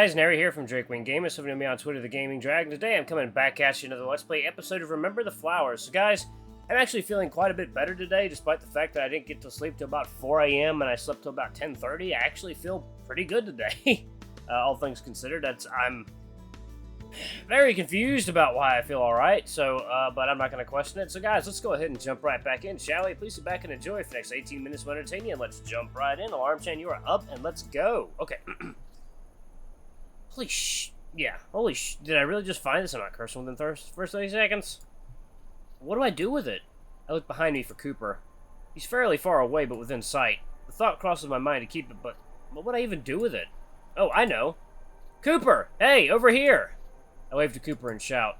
guys, Nary here from Drake Wing Gamers. Some of me on Twitter, The Gaming Dragon. Today I'm coming back at you another Let's Play episode of Remember the Flowers. So guys, I'm actually feeling quite a bit better today, despite the fact that I didn't get to sleep till about 4 a.m. and I slept till about 10:30. I actually feel pretty good today, all things considered. I'm very confused about why I feel alright, but I'm not going to question it. So guys, let's go ahead and jump right back in, shall we? Please sit back and enjoy for the next 18 minutes of entertaining, and let's jump right in. Alarm chain, you are up, and let's go. Okay. Holy did I really just find this? I'm not cursing within the first 30 seconds. What do I do with it? I look behind me for Cooper. He's fairly far away, but within sight. The thought crosses my mind to keep it, but what would I even do with it? Oh, I know. Cooper! Hey, over here! I wave to Cooper and shout.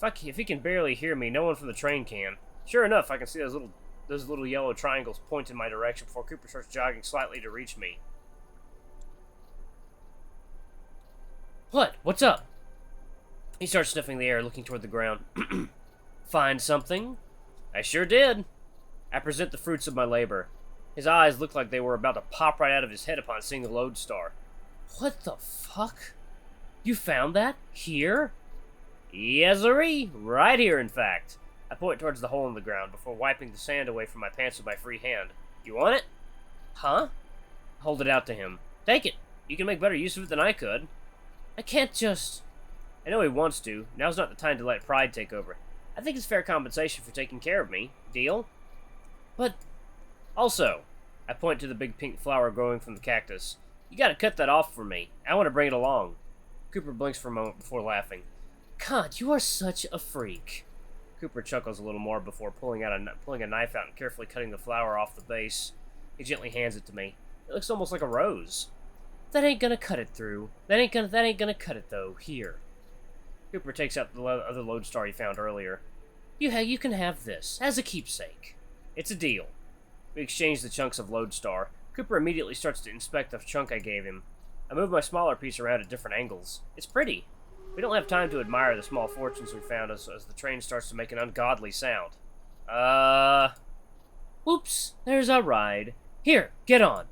If he can barely hear me, no one from the train can. Sure enough, I can see those little yellow triangles point in my direction before Cooper starts jogging slightly to reach me. What? What's up? He starts sniffing the air, looking toward the ground. Find something? I sure did. I present the fruits of my labor. His eyes look like they were about to pop right out of his head upon seeing the lodestar. What the fuck? You found that? Here? Yes-sirree. Right here, in fact. I point towards the hole in the ground before wiping the sand away from my pants with my free hand. You want it? Huh? I hold it out to him. Take it. You can make better use of it than I could. I can't just... I know he wants to. Now's not the time to let pride take over. I think it's fair compensation for taking care of me. Deal? But... Also, I point to the big pink flower growing from the cactus. You gotta cut that off for me. I want to bring it along. Cooper blinks for a moment before laughing. God, you are such a freak. Cooper chuckles a little more before pulling a knife out and carefully cutting the flower off the base. He gently hands it to me. It looks almost like a rose. That ain't gonna cut it through. That ain't gonna cut it though. Here. Cooper takes out the other lodestar he found earlier. You can have this as a keepsake. It's a deal. We exchange the chunks of lodestar. Cooper immediately starts to inspect the chunk I gave him. I move my smaller piece around at different angles. It's pretty. We don't have time to admire the small fortunes we found as the train starts to make an ungodly sound. Whoops, there's our ride. Here, get on.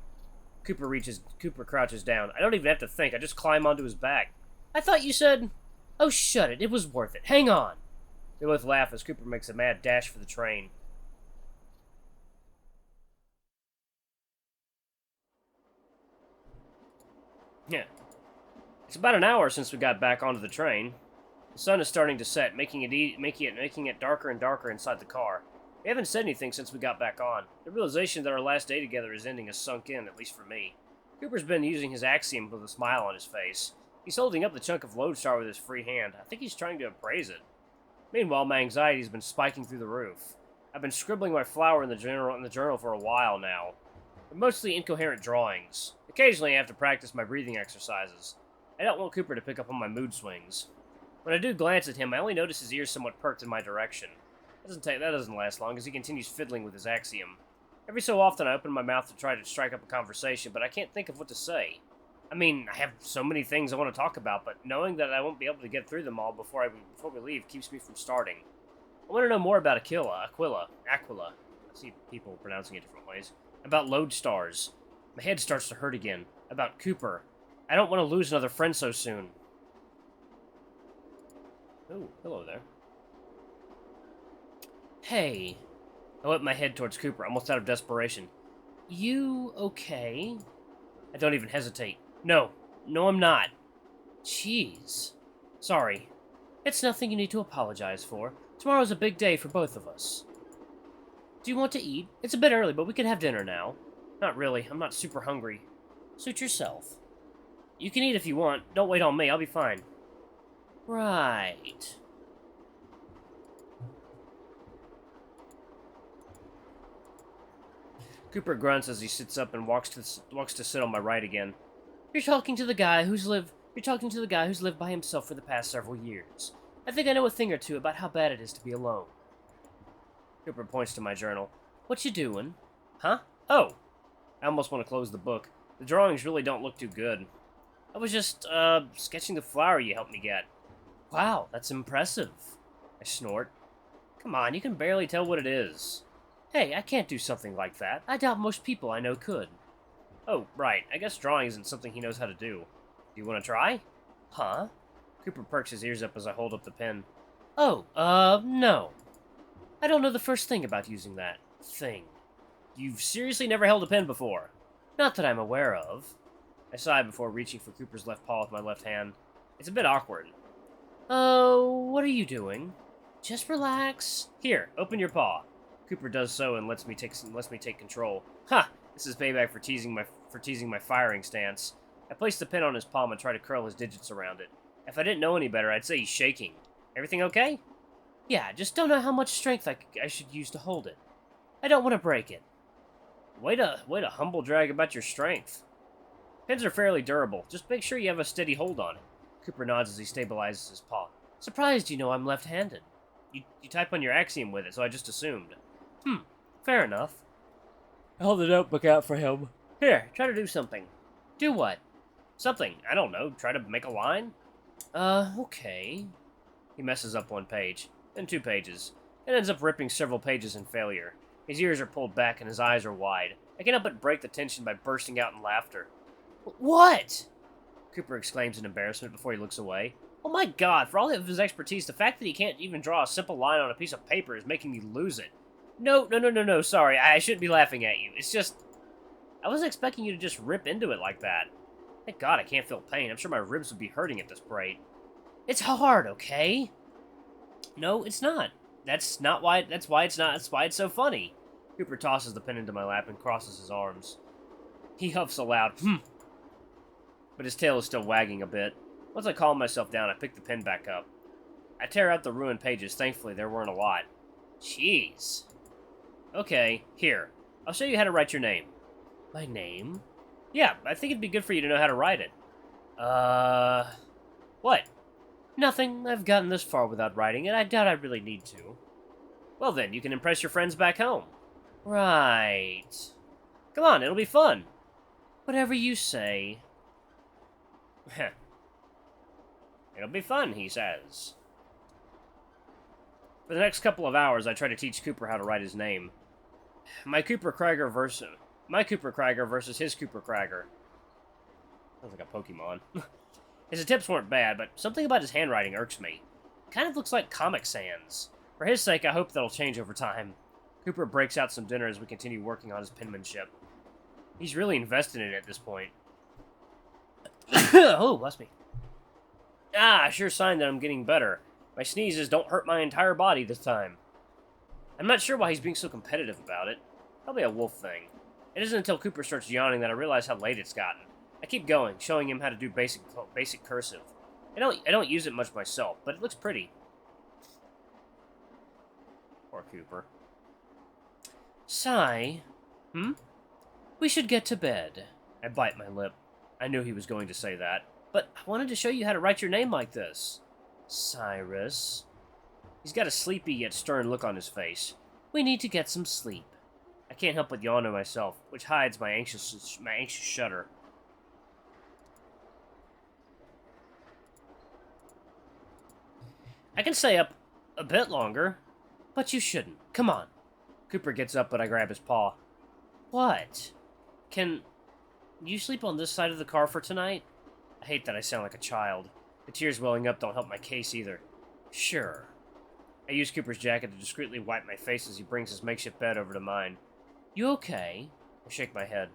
Cooper crouches down. I don't even have to think, I just climb onto his back. I thought you said... Oh, shut it, it was worth it. Hang on. We both laugh as Cooper makes a mad dash for the train. Yeah. It's about an hour since we got back onto the train. The sun is starting to set, making it darker and darker inside the car. We haven't said anything since we got back on. The realization that our last day together is ending has sunk in, at least for me. Cooper's been using his axiom with a smile on his face. He's holding up the chunk of lodestar with his free hand. I think he's trying to appraise it. Meanwhile, my anxiety's been spiking through the roof. I've been scribbling my flower in the journal for a while now. They're mostly incoherent drawings. Occasionally I have to practice my breathing exercises. I don't want Cooper to pick up on my mood swings. When I do glance at him, I only notice his ears somewhat perked in my direction. That doesn't last long, as he continues fiddling with his axiom. Every so often I open my mouth to try to strike up a conversation, but I can't think of what to say. I mean, I have so many things I want to talk about, but knowing that I won't be able to get through them all before we leave keeps me from starting. I want to know more about Aquila. I see people pronouncing it different ways. About lodestars. My head starts to hurt again. About Cooper. I don't want to lose another friend so soon. Oh, hello there. Hey. I whip my head towards Cooper, almost out of desperation. You okay? I don't even hesitate. No, I'm not. Jeez. Sorry. It's nothing you need to apologize for. Tomorrow's a big day for both of us. Do you want to eat? It's a bit early, but we can have dinner now. Not really. I'm not super hungry. Suit yourself. You can eat if you want. Don't wait on me. I'll be fine. Right. Cooper grunts as he sits up and walks to sit on my right again. You're talking to the guy who's lived by himself for the past several years. I think I know a thing or two about how bad it is to be alone. Cooper points to my journal. What you doing? Huh? Oh! I almost want to close the book. The drawings really don't look too good. I was just, sketching the flower you helped me get. Wow, that's impressive. I snort. Come on, you can barely tell what it is. Hey, I can't do something like that. I doubt most people I know could. Oh, right. I guess drawing isn't something he knows how to do. Do you want to try? Huh? Cooper perks his ears up as I hold up the pen. Oh, no. I don't know the first thing about using that thing. You've seriously never held a pen before? Not that I'm aware of. I sigh before reaching for Cooper's left paw with my left hand. It's a bit awkward. Oh, what are you doing? Just relax. Here, open your paw. Cooper does so and lets me take control. Ha! This is payback for teasing my firing stance. I place the pen on his palm and try to curl his digits around it. If I didn't know any better, I'd say he's shaking. Everything okay? Yeah, just don't know how much strength I should use to hold it. I don't want to break it. Way to humble brag about your strength. Pens are fairly durable. Just make sure you have a steady hold on it. Cooper nods as he stabilizes his paw. Surprised you know I'm left-handed. You type on your axiom with it, so I just assumed. Fair enough. I hold the notebook out for him. Here, try to do something. Do what? Something. I don't know. Try to make a line? Okay. He messes up one page, then 2 pages, and ends up ripping several pages in failure. His ears are pulled back and his eyes are wide. I can't help but break the tension by bursting out in laughter. What? Cooper exclaims in embarrassment before he looks away. Oh my god, for all of his expertise, the fact that he can't even draw a simple line on a piece of paper is making me lose it. No, sorry, I shouldn't be laughing at you. It's just... I wasn't expecting you to just rip into it like that. Thank god I can't feel pain. I'm sure my ribs would be hurting at this rate. It's hard, okay? No, it's not. That's why it's so funny. Cooper tosses the pen into my lap and crosses his arms. He huffs aloud, but his tail is still wagging a bit. Once I calm myself down, I pick the pen back up. I tear out the ruined pages. Thankfully, there weren't a lot. Jeez. Okay, here. I'll show you how to write your name. My name? Yeah, I think it'd be good for you to know how to write it. What? Nothing. I've gotten this far without writing it. I doubt I really need to. Well then, you can impress your friends back home. Right. Come on, it'll be fun. Whatever you say. It'll be fun, he says. For the next couple of hours, I try to teach Cooper how to write his name. My Cooper Craiger versus his Cooper Craiger. Sounds like a Pokemon. His attempts weren't bad, but something about his handwriting irks me. It kind of looks like Comic Sans. For his sake, I hope that'll change over time. Cooper breaks out some dinner as we continue working on his penmanship. He's really invested in it at this point. Oh, bless me. Sure sign that I'm getting better. My sneezes don't hurt my entire body this time. I'm not sure why he's being so competitive about it. Probably a wolf thing. It isn't until Cooper starts yawning that I realize how late it's gotten. I keep going, showing him how to do basic cursive. I don't use it much myself, but it looks pretty. Poor Cooper. Sigh. We should get to bed. I bite my lip. I knew he was going to say that. But I wanted to show you how to write your name like this. Cyrus. He's got a sleepy yet stern look on his face. We need to get some sleep. I can't help but yawn to myself, which hides my anxious shudder. I can stay up a bit longer, but you shouldn't. Come on. Cooper gets up, but I grab his paw. What? Can you sleep on this side of the car for tonight? I hate that I sound like a child. The tears welling up don't help my case either. Sure. I use Cooper's jacket to discreetly wipe my face as he brings his makeshift bed over to mine. You okay? I shake my head.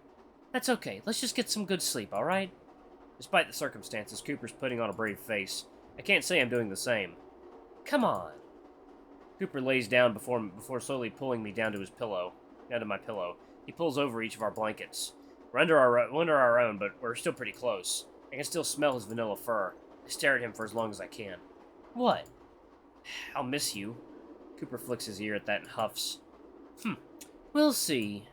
That's okay. Let's just get some good sleep, alright? Despite the circumstances, Cooper's putting on a brave face. I can't say I'm doing the same. Come on. Cooper lays down before slowly pulling me down to my pillow. He pulls over each of our blankets. We're under our own, but we're still pretty close. I can still smell his vanilla fur. I stare at him for as long as I can. What? I'll miss you. Cooper flicks his ear at that and huffs. We'll see.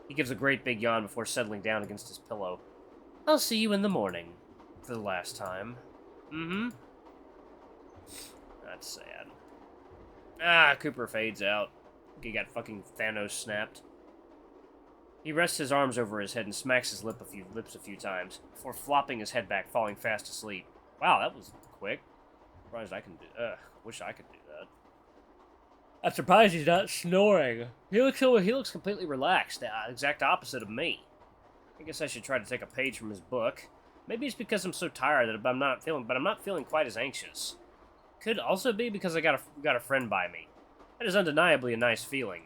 He gives a great big yawn before settling down against his pillow. I'll see you in the morning. For the last time. That's sad. Cooper fades out. He got fucking Thanos snapped. He rests his arms over his head and smacks his lips a few times, before flopping his head back, falling fast asleep. Wow, that was quick. Surprised I can do... wish I could do that. I'm surprised he's not snoring. He looks completely relaxed, the exact opposite of me. I guess I should try to take a page from his book. Maybe it's because I'm so tired that I'm not feeling quite as anxious. Could also be because I got a friend by me. That is undeniably a nice feeling.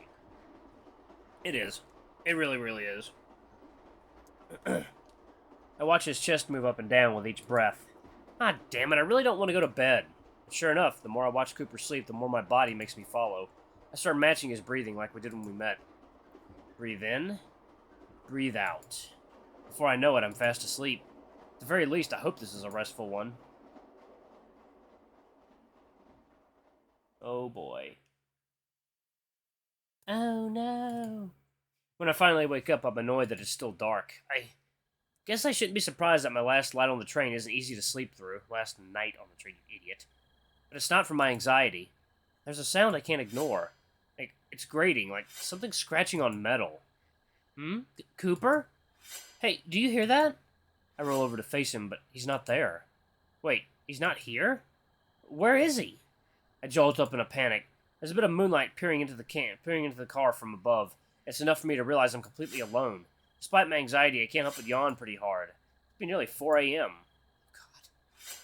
It is. It really, really is. I watch his chest move up and down with each breath. Ah, damn it, I really don't want to go to bed. But sure enough, the more I watch Cooper sleep, the more my body makes me follow. I start matching his breathing like we did when we met. Breathe in, breathe out. Before I know it, I'm fast asleep. At the very least, I hope this is a restful one. Oh boy. Oh no. When I finally wake up, I'm annoyed that it's still dark. I guess I shouldn't be surprised that my last night on the train isn't easy to sleep through. Last night on the train, you idiot. But it's not from my anxiety. There's a sound I can't ignore. Like, it's grating, like something scratching on metal. Cooper? Hey, do you hear that? I roll over to face him, but he's not there. Wait, he's not here? Where is he? I jolt up in a panic. There's a bit of moonlight peering into the car from above. It's enough for me to realize I'm completely alone. Despite my anxiety, I can't help but yawn pretty hard. It's been nearly 4 a.m. God.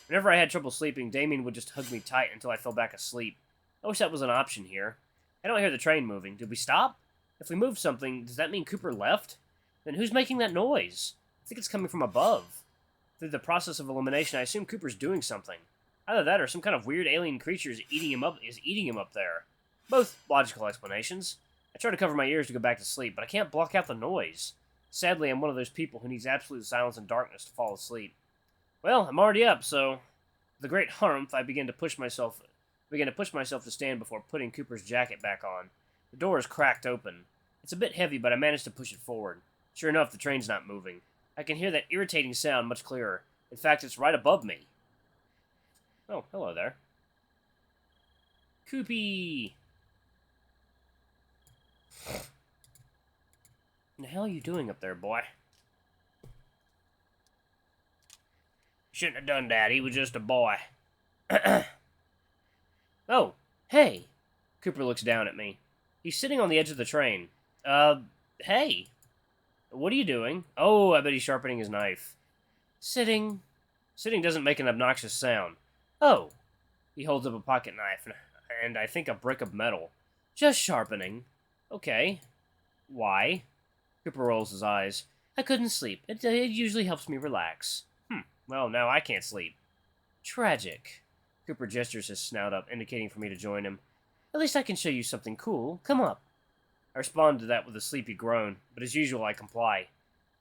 Whenever I had trouble sleeping, Damien would just hug me tight until I fell back asleep. I wish that was an option here. I don't hear the train moving. Did we stop? If we moved something, does that mean Cooper left? Then who's making that noise? I think it's coming from above. Through the process of elimination, I assume Cooper's doing something. Either that or some kind of weird alien creature is eating him up there. Both logical explanations. I try to cover my ears to go back to sleep, but I can't block out the noise. Sadly, I'm one of those people who needs absolute silence and darkness to fall asleep. Well, I'm already up, so with a great harumph, I began to push myself to stand before putting Cooper's jacket back on. The door is cracked open. It's a bit heavy, but I managed to push it forward. Sure enough, the train's not moving. I can hear that irritating sound much clearer. In fact, it's right above me. Oh, hello there. Coopy! What the hell are you doing up there, boy? Shouldn't have done that. He was just a boy. Oh, hey! Cooper looks down at me. He's sitting on the edge of the train. Hey! What are you doing? Oh, I bet he's sharpening his knife. Sitting. Sitting doesn't make an obnoxious sound. Oh! He holds up a pocket knife, and I think a brick of metal. Just sharpening. Okay. Why? Cooper rolls his eyes. I couldn't sleep. It usually helps me relax. Well, now I can't sleep. Tragic. Cooper gestures his snout up, indicating for me to join him. At least I can show you something cool. Come up. I respond to that with a sleepy groan, but as usual, I comply.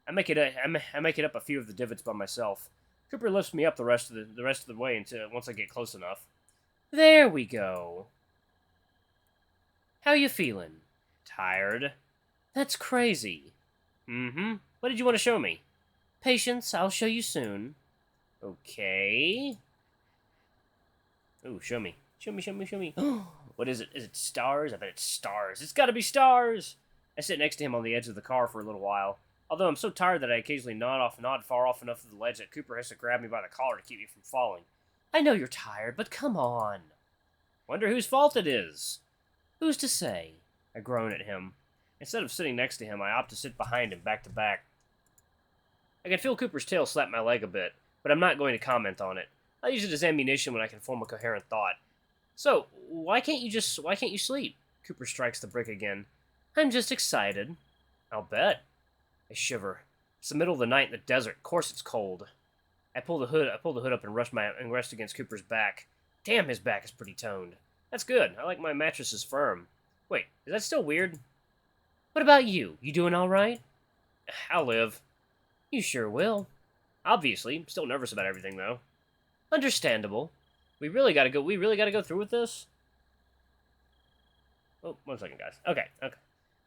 I make it up a few of the divots by myself. Cooper lifts me up the rest of the way until once I get close enough. There we go. How you feeling? Tired? That's crazy. What did you want to show me? Patience, I'll show you soon. Okay. Ooh, show me. Show me. What is it? Is it stars? I bet it's stars. It's gotta be stars! I sit next to him on the edge of the car for a little while. Although I'm so tired that I occasionally nod far off enough of the ledge that Cooper has to grab me by the collar to keep me from falling. I know you're tired, but come on. Wonder whose fault it is. Who's to say? I groan at him. Instead of sitting next to him, I opt to sit behind him, back to back. I can feel Cooper's tail slap my leg a bit, but I'm not going to comment on it. I'll use it as ammunition when I can form a coherent thought. So, why can't you sleep? Cooper strikes the brick again. I'm just excited. I'll bet. I shiver. It's the middle of the night in the desert. Of course it's cold. I pull the hood up and rest against Cooper's back. Damn, his back is pretty toned. That's good. I like my mattresses firm. Wait, is that still weird? What about you? You doing all right? I'll live. You sure will. Obviously. Still nervous about everything, though. Understandable. We really gotta go through with this? Oh, 1 second, guys. Okay.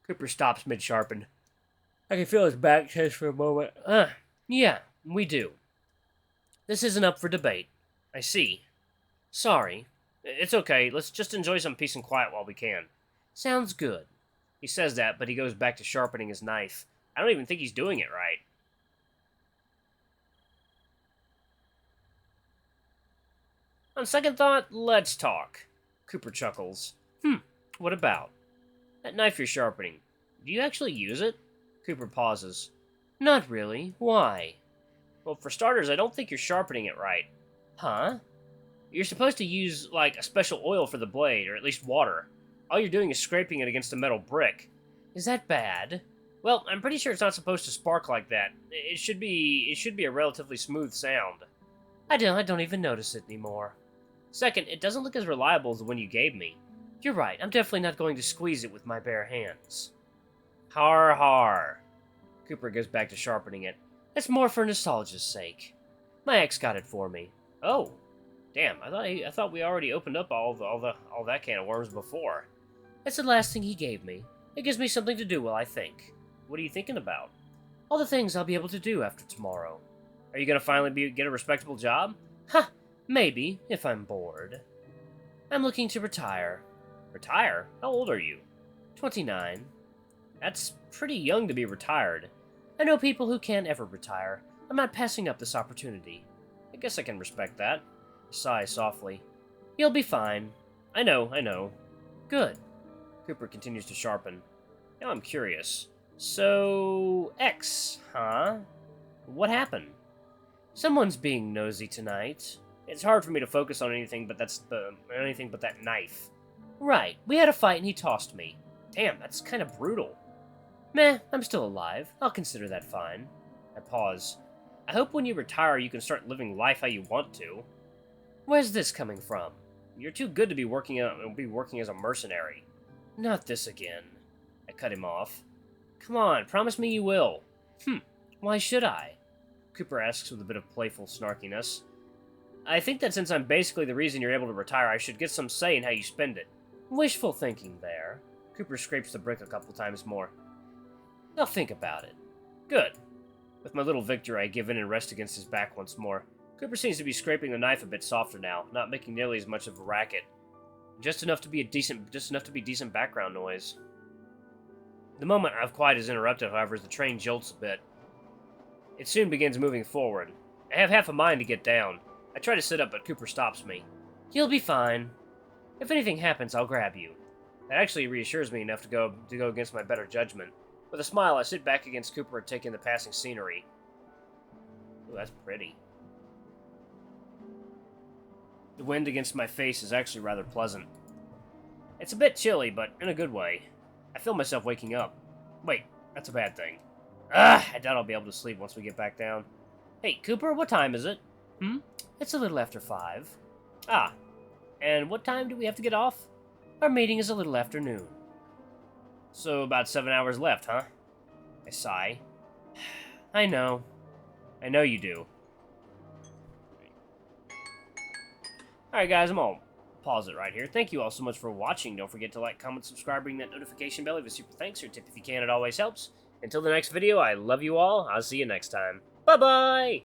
Cooper stops mid-sharpen. I can feel his back tense for a moment. Yeah, we do. This isn't up for debate. I see. Sorry. It's okay. Let's just enjoy some peace and quiet while we can. Sounds good. He says that, but he goes back to sharpening his knife. I don't even think he's doing it right. On second thought, let's talk. Cooper chuckles. What about? That knife you're sharpening, do you actually use it? Cooper pauses. Not really. Why? Well, for starters, I don't think you're sharpening it right. Huh? You're supposed to use, like, a special oil for the blade, or at least water. All you're doing is scraping it against a metal brick. Is that bad? Well, I'm pretty sure it's not supposed to spark like that. It should be a relatively smooth sound. I don't even notice it anymore. Second, it doesn't look as reliable as the one you gave me. You're right, I'm definitely not going to squeeze it with my bare hands. Har har. Cooper goes back to sharpening it. It's more for nostalgia's sake. My ex got it for me. Oh, damn! I thought we already opened up all that can of worms before. It's the last thing he gave me. It gives me something to do while I think. What are you thinking about? All the things I'll be able to do after tomorrow. Are you gonna finally get a respectable job? Huh, maybe, if I'm bored. I'm looking to retire. Retire? How old are you? 29. That's pretty young to be retired. I know people who can't ever retire. I'm not passing up this opportunity. I guess I can respect that. Sigh softly. You'll be fine. I know. Good. Cooper continues to sharpen. Now I'm curious. So, X, huh? What happened? Someone's being nosy tonight. It's hard for me to focus on anything but that knife. Right, we had a fight and he tossed me. Damn, that's kind of brutal. Meh, I'm still alive. I'll consider that fine. I pause. I hope when you retire you can start living life how you want to. Where's this coming from? You're too good to be working as a mercenary. Not this again. I cut him off. Come on, promise me you will. Why should I? Cooper asks with a bit of playful snarkiness. I think that since I'm basically the reason you're able to retire, I should get some say in how you spend it. Wishful thinking there. Cooper scrapes the brick a couple times more. I'll think about it. Good. With my little victory, I give in and rest against his back once more. Cooper seems to be scraping the knife a bit softer now, not making nearly as much of a racket. Just enough to be decent background noise. The moment of quiet is interrupted, however, as the train jolts a bit. It soon begins moving forward. I have half a mind to get down. I try to sit up, but Cooper stops me. You'll be fine. If anything happens, I'll grab you. That actually reassures me enough to go against my better judgment. With a smile, I sit back against Cooper and take in the passing scenery. Ooh, that's pretty. The wind against my face is actually rather pleasant. It's a bit chilly, but in a good way. I feel myself waking up. Wait, that's a bad thing. I doubt I'll be able to sleep once we get back down. Hey, Cooper, what time is it? It's a little after 5. Ah, and what time do we have to get off? Our meeting is a little after noon. So about 7 hours left, huh? I sigh. I know. I know you do. Alright guys, I'm all pause it right here. Thank you all so much for watching. Don't forget to like, comment, subscribe, ring that notification bell. Leave a super thanks or tip if you can. It always helps. Until the next video, I love you all. I'll see you next time. Bye-bye!